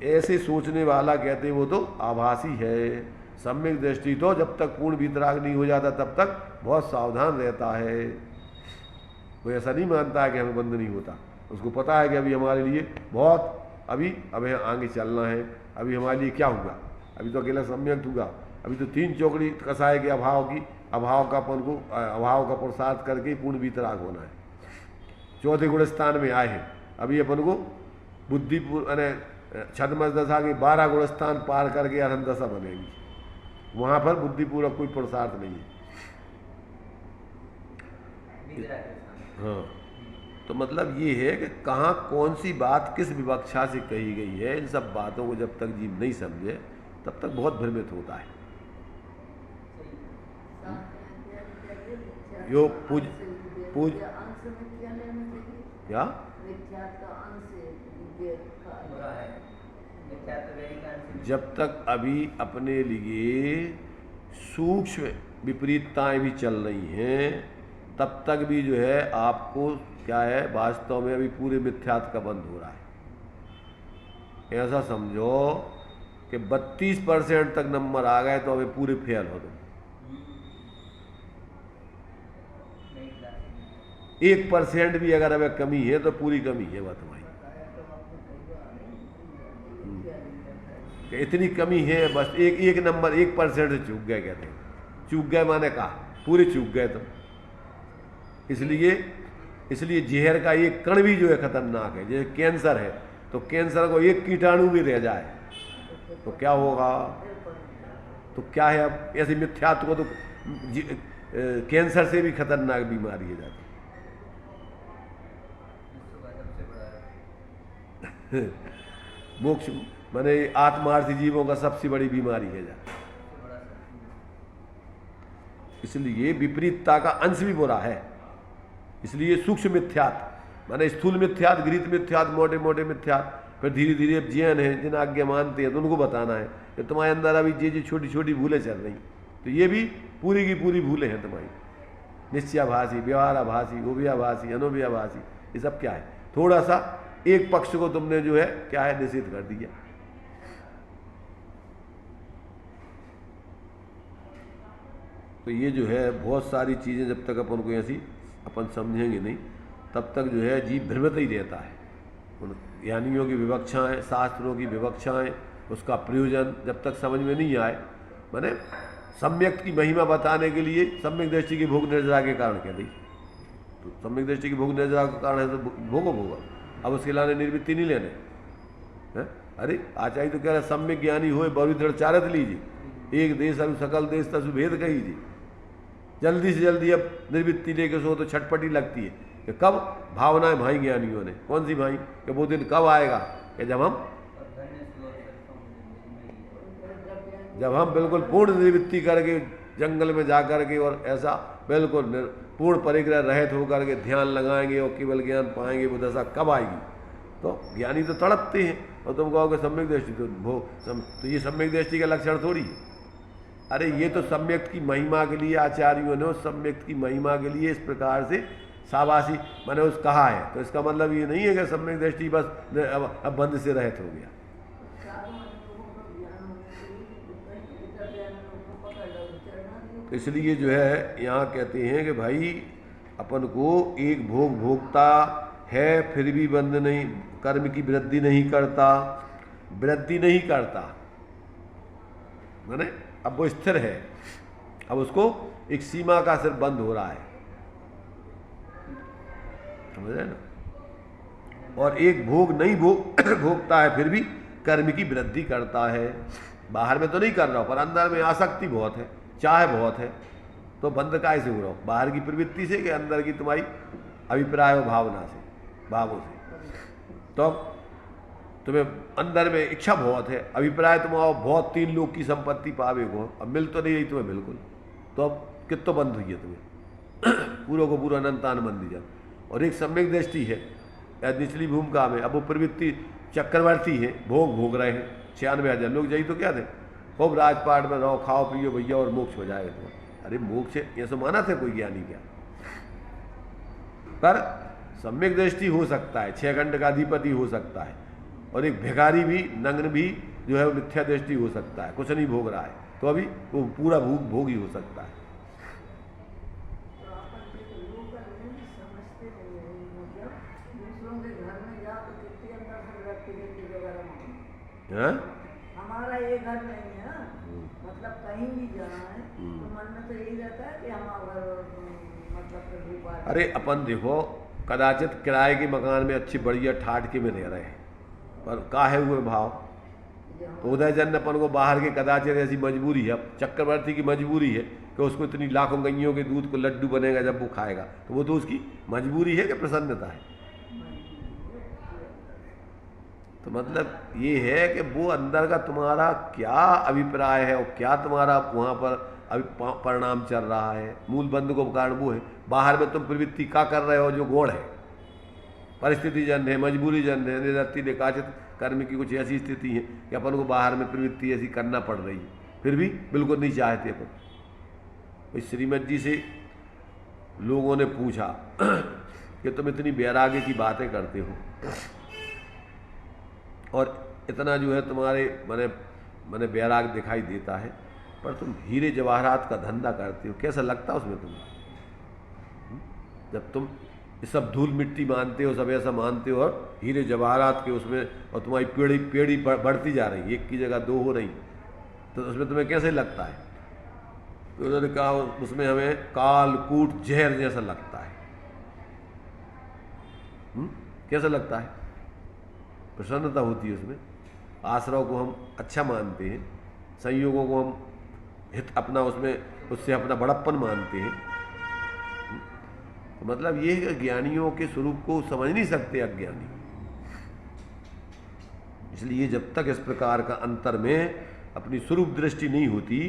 ऐसे सोचने वाला कहते वो तो आभासी है। सम्यक दृष्टि तो जब तक पूर्ण वितराग नहीं हो जाता तब तक बहुत सावधान रहता है। वो ऐसा नहीं मानता है कि हमें बंद नहीं होता, उसको पता है कि अभी हमारे लिए बहुत अभी आगे चलना है। अभी हमारे लिए क्या होगा? अभी तो अकेला सम्यक होगा, अभी तो 3 चौकड़ी कसाए के अभाव का अपन को अभाव का पुरुषार्थ करके पूर्ण वितराग होना है। 4थे गुण स्थान में आए हैं, अभी अपन को बुद्धिपूर्ण छद्मस दशा के 12 गुण स्थान पार करके अरहंत दशा बनेगी। वहाँ पर बुद्धिपूर्वक कोई पुरुषार्थ नहीं है। हाँ, तो मतलब ये है कि कहाँ कौन सी बात किस विवक्षा से कही गई है, इन सब बातों को जब तक जीव नहीं समझे तब तक बहुत भ्रमित होता है। यो पूज क्या जब तक अभी अपने लिए सूक्ष्म विपरीतताएं भी चल रही हैं तब तक भी जो है आपको क्या है, वास्तव में अभी पूरे मिथ्यात्व का बंद हो रहा है। ऐसा समझो कि 32% तक नंबर आ गए तो अभी पूरे फेल हो गए। 1% भी अगर अभी कमी है तो पूरी कमी है बात भाई। इतनी कमी है, बस एक नंबर 1% से चूक गए। कहते हैं चूक गए माने कहा पूरे चूक गए। तो इसलिए जहर का एक कण भी जो है खतरनाक है। जैसे कैंसर है तो कैंसर को एक कीटाणु भी रह जाए तो क्या होगा? तो क्या है, अब ऐसे मिथ्यात्व को तो कैंसर से भी खतरनाक बीमारी है जाती। माने आत्मार्थी जीवों का सबसे बड़ी बीमारी है जा। थोड़ा सा इसलिए विपरीतता का अंश भी बुरा है। इसलिए सूक्ष्म मिथ्यात माने स्थूल मिथ्यात, गृहीत मिथ्यात, मोटे मोटे मिथ्यात, फिर धीरे धीरे अब जैन हैं जिन आज्ञा मानते हैं तो उनको बताना है कि तुम्हारे अंदर अभी ये छोटी छोटी भूलें चल रही, तो ये भी पूरी की पूरी भूलें हैं तुम्हारी। निश्चयाभासी, व्यवहाराभासी, उभयाभासी, अनुभयाभासी, ये सब क्या है? थोड़ा सा एक पक्ष को तुमने जो है क्या है निषेध कर दिया। तो ये जो है बहुत सारी चीज़ें जब तक अपन को ऐसी अपन समझेंगे नहीं तब तक जो है जीव भ्रमित ही रहता है। उन ज्ञानियों की विवक्षाएँ, शास्त्रों की विवक्षाएँ, उसका प्रयोजन जब तक समझ में नहीं आए, माने सम्यक की महिमा बताने के लिए सम्यक दृष्टि की भोग निर्जरा के कारण कह दी, तो सम्यक दृष्टि की भोग निर्जरा के कारण है तो भोगो भोगा। अब उसके लाने निर्वृत्ति नहीं लेने हैं। अरे आचार्य तो कह रहे सम्यक ज्ञानी होए बड़ी दृढ़ चारत लीजिए, एक देश अनु सकल देश तसु भेद कहीजिए। जल्दी से जल्दी अब निर्वृत्ति लेके सो तो छटपटी लगती है कि कब भावनाएं भाई ज्ञानियों ने, कौन सी भाई कि वो दिन कब आएगा कि जब हम बिल्कुल पूर्ण निर्वृत्ति करके जंगल में जा करके और ऐसा बिल्कुल पूर्ण परिग्रह रहित होकर के ध्यान लगाएंगे और केवल ज्ञान पाएंगे, वो दशा कब आएगी? तो ज्ञानी तो तड़पते हैं और तुम कहोगे सम्यक दृष्टि तो ये सम्यक दृष्टि का लक्षण थोड़ी है। अरे ये तो सम्यक की महिमा के लिए आचार्यों ने उस सम्यक की महिमा के लिए इस प्रकार से शाबाशी मैंने उस कहा है, तो इसका मतलब ये नहीं है कि सम्यक दृष्टि बस अब बंद से रहित हो गया। तो इसलिए जो है यहाँ कहते हैं कि भाई अपन को एक भोग भोगता है फिर भी बंद नहीं, कर्म की वृद्धि नहीं करता, वृद्धि नहीं करता माने अब वो स्थिर है, अब उसको एक सीमा का सिर्फ बंद हो रहा है, समझ रहे ना। और एक भोग नहीं भोगता है फिर भी कर्म की वृद्धि करता है। बाहर में तो नहीं कर रहा हूं पर अंदर में आसक्ति बहुत है, चाह बहुत है, तो बंद कैसे हो रहा हूं? बाहर की प्रवृत्ति से कि अंदर की तुम्हारी अभिप्राय और भावना से, भावों से। तो तुम्हें अंदर में इच्छा बहुत है, अभिप्राय तुम्हारा बहुत 3 लोग की संपत्ति पावे को, अब मिल तो नहीं रही तुम्हें बिल्कुल, तो अब कितना बंद हुई है तुम्हें पूरा को पूरा अनंतान बंदी जाए। और एक सम्यक दृष्टि है निचली भूमिका में, अब वो प्रवृत्ति चक्रवर्ती है, भोग भोग रहे हैं। 96,000 लोग जाई तो क्या थे, खूब राजपाट में रहो, खाओ पियो भैया और मोक्ष हो जाएगा तो। अरे मोक्ष ये सब माना था कोई ज्ञानी क्या? पर सम्यक दृष्टि हो सकता है, 6 घंटे का अधिपति हो सकता है, और एक भिखारी भी नग्न भी जो है मिथ्या दृष्टि हो सकता है, कुछ नहीं भोग रहा है, तो अभी वो पूरा भोग ही हो सकता है। हमारा ये घर नहीं है, मतलब कहीं भी जाना है तो मन में तो यही रहता है कि हमारा मतलब। अरे अपन देखो कदाचित किराए के मकान में अच्छी बढ़िया ठाट के में रह रहे हैं, पर काहे हुए भाव तो उदयजन अपन को बाहर के कदाचित ऐसी मजबूरी है, चक्रवर्ती की मजबूरी है कि उसको इतनी लाखों गैयों के दूध को लड्डू बनेगा जब वो खाएगा, तो वो तो उसकी मजबूरी है कि प्रसन्नता है। तो मतलब ये है कि वो अंदर का तुम्हारा क्या अभिप्राय है और क्या तुम्हारा वहाँ पर अभी परिणाम चल रहा है, मूल बंध को कारण वो है। बाहर में तुम प्रवृत्ति का कर रहे हो जो गौण है, परिस्थिति जन है, मजबूरी जन है, निरत्ति निकाचित कर्म की कुछ ऐसी स्थिति है कि अपन को बाहर में प्रवृत्ति ऐसी करना पड़ रही है, फिर भी बिल्कुल नहीं चाहते अपन। इस श्रीमद जी से लोगों ने पूछा कि तुम इतनी वैराग्य की बातें करते हो और इतना जो है तुम्हारे मने वैराग दिखाई देता है, पर तुम हीरे जवाहरात का धंधा करते हो, कैसा लगता उसमें तुम्हें? जब तुम ये सब धूल मिट्टी मानते हो, सब ऐसा मानते हो, और हीरे जवाहरात के उसमें और तुम्हारी पेड़ी बढ़ती जा रही है, एक की जगह 2 हो रही, तो उसमें तुम्हें कैसे लगता है? तो उन्होंने कहा उसमें हमें काल कूट जहर जैसा लगता है। कैसा लगता है? प्रसन्नता होती है उसमें, आश्रव को हम अच्छा मानते हैं, संयोगों को हम हित अपना उसमें उससे अपना बड़प्पन मानते हैं। तो मतलब ये है कि ज्ञानियों के स्वरूप को समझ नहीं सकते अज्ञानी। इसलिए जब तक इस प्रकार का अंतर में अपनी स्वरूप दृष्टि नहीं होती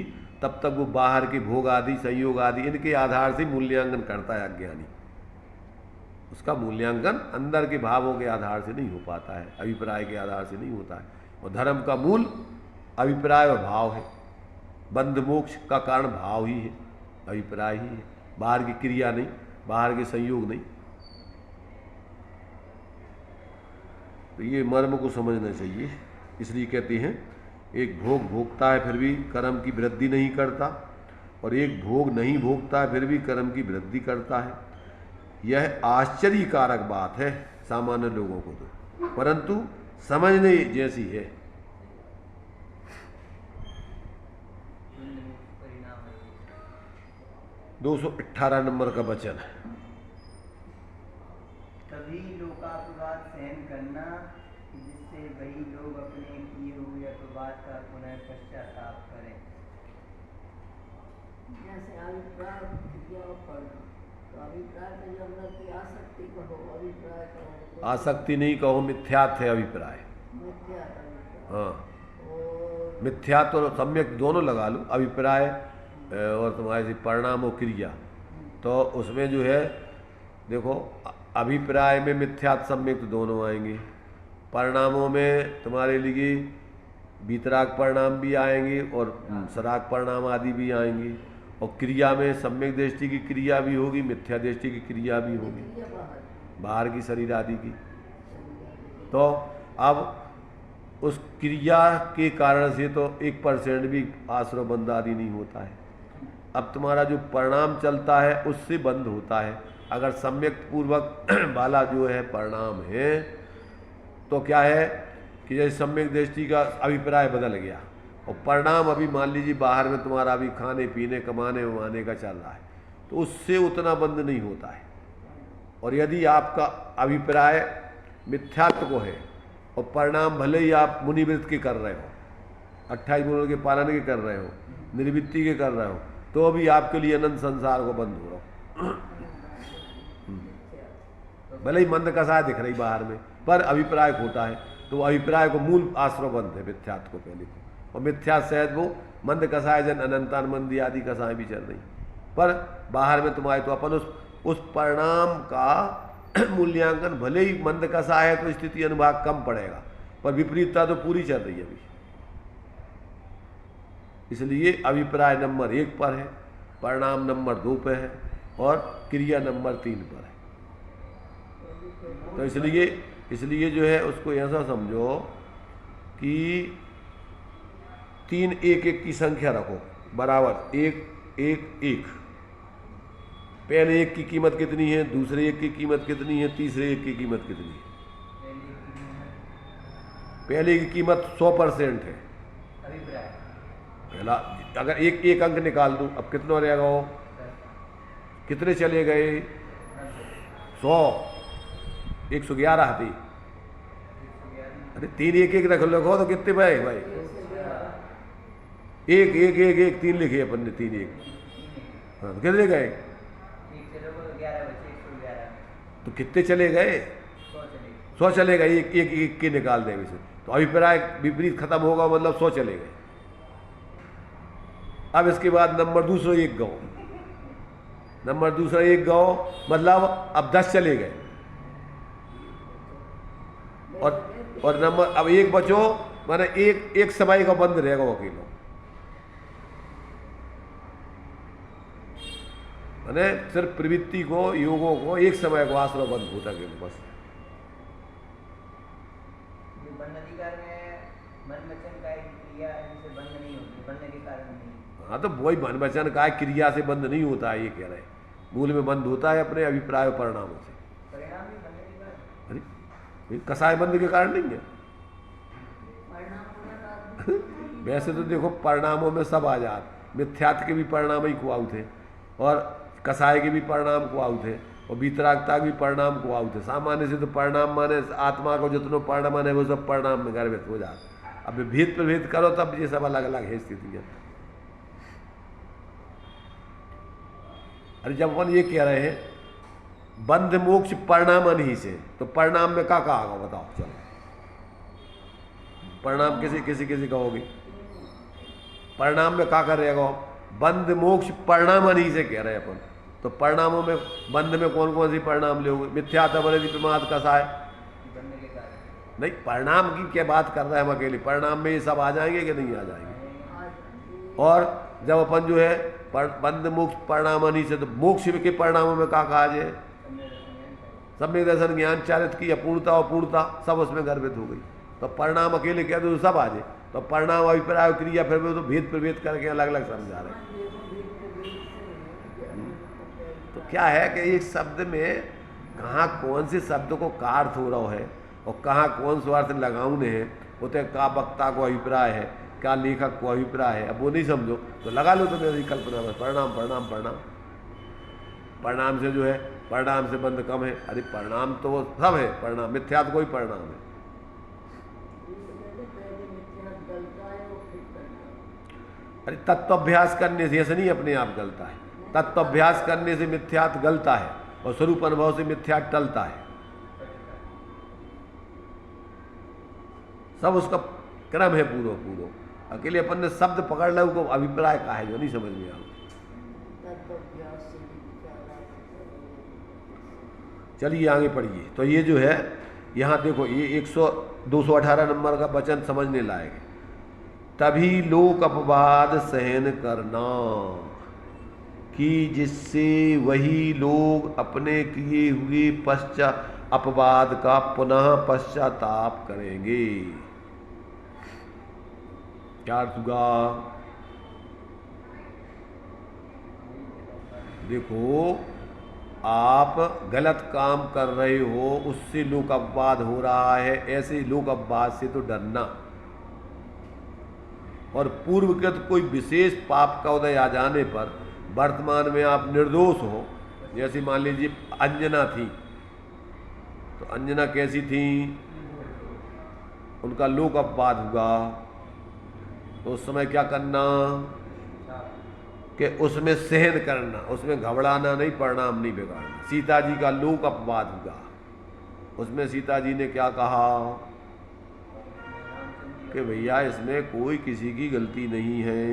तब तक वो बाहर के भोग आदि संयोग आदि इनके आधार से मूल्यांकन करता है अज्ञानी। उसका मूल्यांकन अंदर के भावों के आधार से नहीं हो पाता है, अभिप्राय के आधार से नहीं होता है। और धर्म का मूल अभिप्राय और भाव है। बंध मोक्ष का कारण भाव ही है, अभिप्राय ही है, बाहर की क्रिया नहीं, बाहर के संयोग नहीं। तो ये मर्म को समझना चाहिए। इसलिए कहते हैं एक भोग भोगता है फिर भी कर्म की वृद्धि नहीं करता, और एक भोग नहीं भोगता है फिर भी कर्म की वृद्धि करता है। यह आश्चर्यकारक बात है सामान्य लोगों को तो, परंतु समझने जैसी है। परिणाम है। 218 नंबर का वचन है। कभी लोकापवाद सहन करना जिससे वही लोग अपने किए हुए अपवाद का पुनः पश्चाताप करें। जैसे अभिप्राय क्रिया और पढ़ना, तो अभिप्राय में जो अंदर की आसक्ति कहो, अभिप्राय कहो, आसक्ति नहीं कहो, मिथ्यात्व है अभिप्राय। मिथ्या अभिप्राय। हाँ, और मिथ्यात्व और सम्यक दोनों लगा लो, अभिप्राय और तुम्हारे से परिणाम और क्रिया। तो उसमें जो है देखो, अभिप्राय में मिथ्यात्व सम्यक तो दोनों आएंगे, परिणामों में तुम्हारे लिए वीतराग परिणाम भी आएंगे और सराग परिणाम आदि भी आएंगे, और क्रिया में सम्यक दृष्टि की क्रिया भी होगी, मिथ्या दृष्टि की क्रिया भी होगी, क्रिया बाहर बाहर की शरीर आदि की। तो अब उस क्रिया के कारण से तो 1% भी आश्रव बंध आदि नहीं होता है। अब तुम्हारा जो परिणाम चलता है उससे बंध होता है। अगर सम्यक पूर्वक वाला जो है परिणाम है तो क्या है कि जैसे सम्यक दृष्टि का अभिप्राय बदल गया और परिणाम अभी मान लीजिए बाहर में तुम्हारा अभी खाने पीने कमाने उमाने का चल रहा है, तो उससे उतना बंध नहीं होता है। और यदि आपका अभिप्राय मिथ्यात्व को है और परिणाम भले ही आप मुनिवृत्त के कर रहे हो, 28 गुणों के पालन के कर रहे हो, निर्वृत्ति के कर रहे हो, तो अभी आपके लिए अनंत संसार को बंद हो रहा हो। भले ही मंद कसाय दिख रही बाहर में, पर अभिप्राय खोटा है, तो अभिप्राय को मूल आश्रय बंद है मिथ्यात्व को पहले को। और मिथ्या शायद वो मंद कसाय जन अनंतान मंदी आदि कसाएं भी चल रही, पर बाहर में तुम्हारे तो अपन उस परिणाम का मूल्यांकन भले ही मंद कसाय है तो स्थिति अनुभाग कम पड़ेगा, पर विपरीतता तो पूरी चल रही है अभी। इसलिए अभिप्राय नंबर 1 पर है, परिणाम नंबर 2 पे है और क्रिया नंबर 3 पर है। तो इसलिए जो है उसको ऐसा समझो कि 3 1 1 की संख्या रखो बराबर 1 1 1। पहले 1 की कीमत कितनी है, दूसरे 1 की कीमत कितनी है, तीसरे 1 की कीमत कितनी है? पहले की कीमत 100% है। अभिप्राय पहला अगर एक अंक निकाल दूं, अब कितना रहेगा वो? कितने चले गए? 100, 111 हाथी। अरे 3 1 1 रख लो तो कितने भाई? 1 1 1 1 3 लिखे अपन ने, 3 1। हाँ, कितने गए? तो कितने चले गए? 100 चले गए। 1 1 1 के निकाल दें इसे, तो अभिप्राय विपरीत खत्म होगा, मतलब 100 चले गए। अब इसके बाद नंबर दूसरा 1 गाओ, नंबर दूसरा 1 गाओ, मतलब अब 10 चले गए। और नंबर अब 1 बचो, माने एक समय का बंद रहेगा वो अकेला, माने सिर्फ प्रवृत्ति को योगों को एक समय को आश्रय बंद होता है बस। हाँ, तो वही मन वचन का क्रिया से बंद नहीं होता है, ये कह रहे हैं। मूल में बंद होता है अपने अभिप्राय और परिणामों से। अरे कसाय बंद के कारण नहीं है। वैसे तो देखो परिणामों में सब आ जात, मिथ्यात्व के भी परिणाम ही कुआऊ थे, और कसाय के भी परिणाम कुआऊ थे, और वीतरागता के भी परिणाम कुआऊ थे। सामान्य से तो परिणाम माने आत्मा को जितनो परिणाम माने वो सब परिणाम में गर्भित हो जाता। अब भेद प्रभेद करो तब ये सब अलग अलग है स्थितियाँ। अरे जब अपन ये कह रहे हैं बंध मोक्ष परिणाम ही से, तो परिणाम में क्या कहा बताओ? चलो परिणाम किसी किसी किसी कहोगे? परिणाम में क्या कर रहे हो? बंध मोक्ष परिणाम नहीं से कह रहे हैं अपन। तो परिणामों में बंध में कौन कौन सी परिणाम लोगे? मिथ्यात्व बने प्रमाद कसाय बंद के कारण नहीं, परिणाम की क्या बात कर रहे हैं हम अकेले? परिणाम में ये सब आ जाएंगे कि नहीं आ जाएंगे? और जब अपन जो है बंध मोक्ष परिणाम नहीं से, तो मोक्ष के परिणामों में क्या कहा जाए? सम्यक दर्शन ज्ञान चारित्र की अपूर्णता और पूर्णता सब उसमें गर्भित हो गई। तो परिणाम अकेले कह दो तो सब आ जाए। तो परिणाम अभिप्राय क्रिया फिर वो तो भेद प्रभेद करके अलग अलग समझा रहे हैं। तो क्या है कि एक शब्द में कहाँ कौन से शब्द को का अर्थ हो रहा है और कहाँ कौन सा अर्थ लगाउने है, वो तो का वक्ता को अभिप्राय है, क्या लेखक को अभिप्राय है। अब वो नहीं समझो तो लगा लो तो मेरी कल्पना में परिणाम परिणाम परिणाम। परिणाम से जो है परिणाम से बंध कम है। अरे परिणाम तो वो सब है, परिणाम मिथ्यात्व कोई परिणाम है। अरे तत्वाभ्यास करने से ऐसा नहीं अपने आप गलता है। तत्वाभ्यास करने से मिथ्यात्व गलता है और स्वरूप अनुभव से मिथ्यात्व टलता है। सब उसका क्रम है पूर्व पूर्व। अकेले अपन ने शब्द पकड़ लो को अभिप्राय का है जो नहीं समझ में आओ। चलिए आगे पढ़िए। तो ये जो है यहाँ देखो ये 218 नंबर का वचन समझने लायक है। तभी लोक अपवाद सहन करना कि जिससे वही लोग अपने किए हुए अपवाद का पुनः पश्चाताप करेंगे। क्या अर्थ हुआ? देखो आप गलत काम कर रहे हो, उससे लोक अपवाद हो रहा है, ऐसे लोक अपवाद से तो डरना। और पूर्वकृत कोई विशेष पाप का उदय आ जाने पर वर्तमान में आप निर्दोष हो। जैसे मान लीजिए अंजना थी, तो अंजना कैसी थी? उनका लोक अपवाद हुआ, तो उस समय क्या करना कि उसमें सहन करना, उसमें घबराना नहीं, परिणाम नहीं बिगाड़ना। सीता जी का लोक अपवाद हुआ, उसमें सीता जी ने क्या कहा कि भैया इसमें कोई किसी की गलती नहीं है,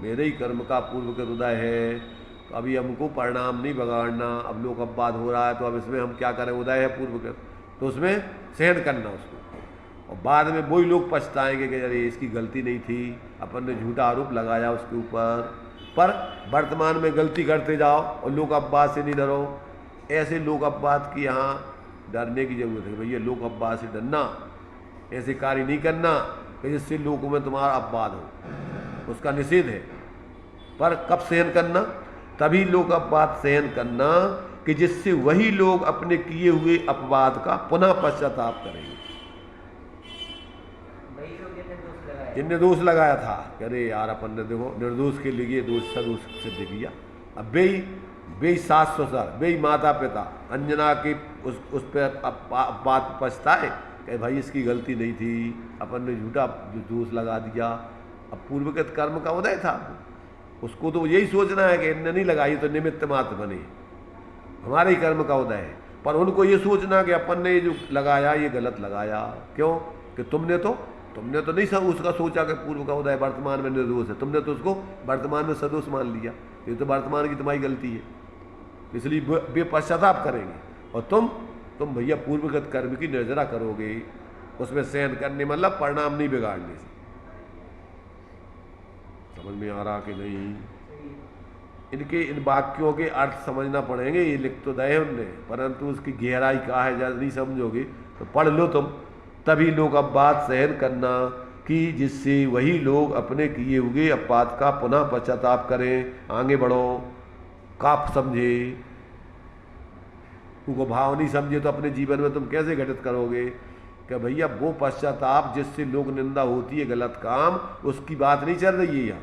मेरे ही कर्म का पूर्व का उदय है, तो अभी हमको परिणाम नहीं बिगाड़ना। अब लोक अपवाद हो रहा है तो अब इसमें हम क्या करें? उदय है पूर्व का, तो उसमें सहन करना उसको। और बाद में वही लोग पछताएंगे कि अरे इसकी गलती नहीं थी, अपन ने झूठा आरोप लगाया उसके ऊपर। पर वर्तमान में गलती करते जाओ और लोक अपवाद से नहीं डरो। ऐसे लोक अपवाद की यहाँ डरने की जरूरत है। भैया लोक अपवाद से डरना, ऐसे कार्य नहीं करना कि जिससे लोगों में तुम्हारा अपवाद हो, उसका निषेध है। पर कब सहन करना? तभी लोक अपवाद सहन करना कि जिससे वही लोग अपने किए हुए अपवाद का पुनः पश्चाताप करेंगे। जिनने दोष लगाया था कि अरे यार अपन ने देखो निर्दोष के लिए दोष सदोष सिद्ध किया। अब बेई सास ससुर, बेई माता पिता अंजना के उस पर बात पछताए कि भाई इसकी गलती नहीं थी, अपन ने झूठा दोष लगा दिया। अब पूर्वगत कर्म का उदय था, उसको तो यही सोचना है कि इनने नहीं लगाई तो निमित्त मात्र बने, हमारे ही कर्म का उदय है। पर उनको ये सोचना कि अपन ने ये जो लगाया ये गलत लगाया। क्यों? कि तुमने तो नहीं सब उसका सोचा कि पूर्व का उदय वर्तमान में निर्दोष है, तुमने तो उसको वर्तमान में सदोष मान लिया। ये तो वर्तमान की तुम्हारी गलती है, इसलिए वे पश्चाताप करेंगे। और तुम भैया पूर्वगत कर्म की निर्जरा करोगे, उसमें सहन करने मतलब परिणाम नहीं बिगाड़ने से। समझ में आ रहा कि नहीं? इनके इन वाक्यों के अर्थ समझना पड़ेंगे। ये लिख तो दे उनने, परंतु उसकी गहराई क्या है जब नहीं समझोगे तो पढ़ लो तुम। तभी लोग अपवाद सहन करना कि जिससे वही लोग अपने किए हुए अपवाद का पुनः पश्चाताप करें। आगे बढ़ो, काप समझे, उनको भाव नहीं समझे तो अपने जीवन में तुम कैसे घटित करोगे कि भैया वो पश्चाताप जिससे लोग निंदा होती है गलत काम, उसकी बात नहीं चल रही है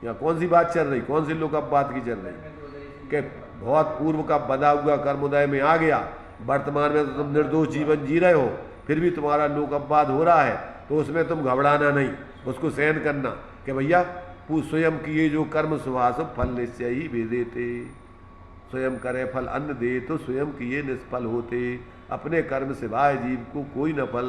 यहाँ कौन सी बात चल रही? कौन से लोग अपवाद की चल रही कि बहुत पूर्व का बदा हुआ कर्मोदय में आ गया, वर्तमान में तो तुम निर्दोष जीवन जी रहे हो, फिर भी तुम्हारा लोक अपवाद हो रहा है, तो उसमें तुम घबराना नहीं, उसको सहन करना कि भैया स्वयं किए जो कर्म सुभाष फल निश्चय ही भेदे थे। स्वयं करे फल अन्न दे तो स्वयं किए निष्फल होते। अपने कर्म सिवाय जीव को कोई न फल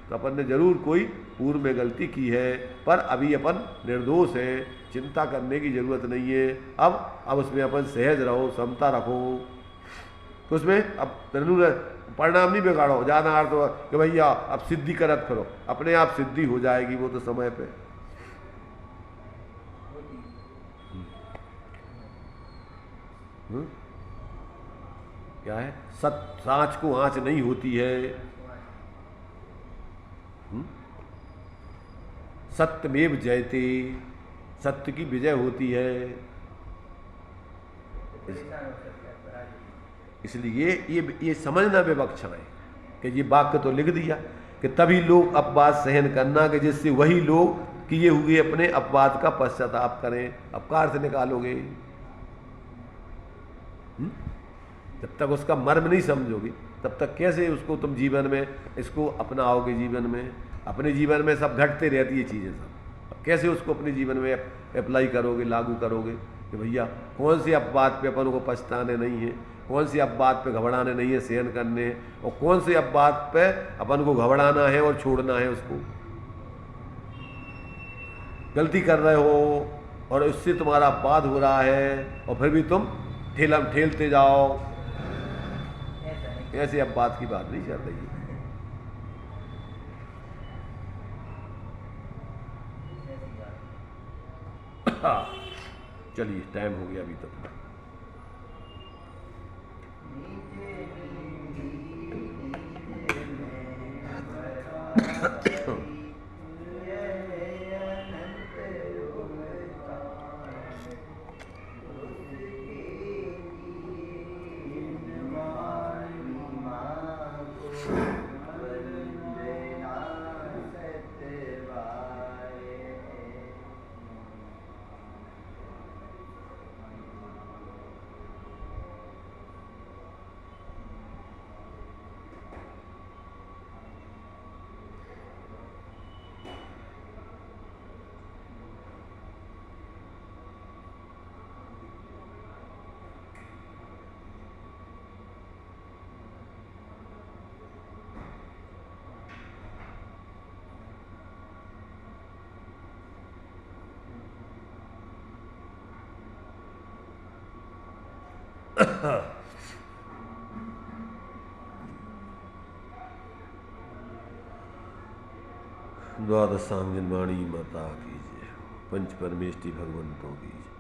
तो अपन ने जरूर कोई पूर्व में गलती की है, पर अभी अपन निर्दोष है, चिंता करने की जरूरत नहीं है। अब उसमें अपन सहज रहो, समता रखो, तो उसमें अब परिणाम नहीं बिगाड़ो। ज़्यादा अर्थ हो कि भैया अब सिद्धि करत फिरो, अपने आप सिद्धि हो जाएगी वो तो समय पे। क्या है? सांच को आँच नहीं होती है। सत्यमेव जयते, सत्य की विजय होती है। इसलिए ये समझना विवक्षा है कि ये वाक्य तो लिख दिया कि तभी लोग अपवाद सहन करना, कि जिससे वही लोग किए हुए अपने अपवाद का पश्चाताप करें। अपकार से निकालोगे जब तक उसका मर्म नहीं समझोगे, तब तक कैसे उसको तुम जीवन में इसको अपनाओगे? जीवन में, अपने जीवन में सब घटते रहती है चीज़ें सब, अब कैसे उसको अपने जीवन में अप्लाई करोगे, लागू करोगे? कि भैया कौन सी अपवाद पे अपन को पछताने नहीं है, कौन सी अपवाद पे घबराने नहीं है, सहन करने हैं, और कौन सी अपवाद पे अपन को घबराना है और छोड़ना है उसको। गलती कर रहे हो और उससे तुम्हारा अपवाद हो रहा है और फिर भी तुम ठेलते जाओ, ऐसे अपवाद की बात नहीं चल रही है। चलिए टाइम हो गया अभी तक। द्वादशांग जन्माणी माता कीजिए, पंच परमेष्टि भगवंतों कीजिए।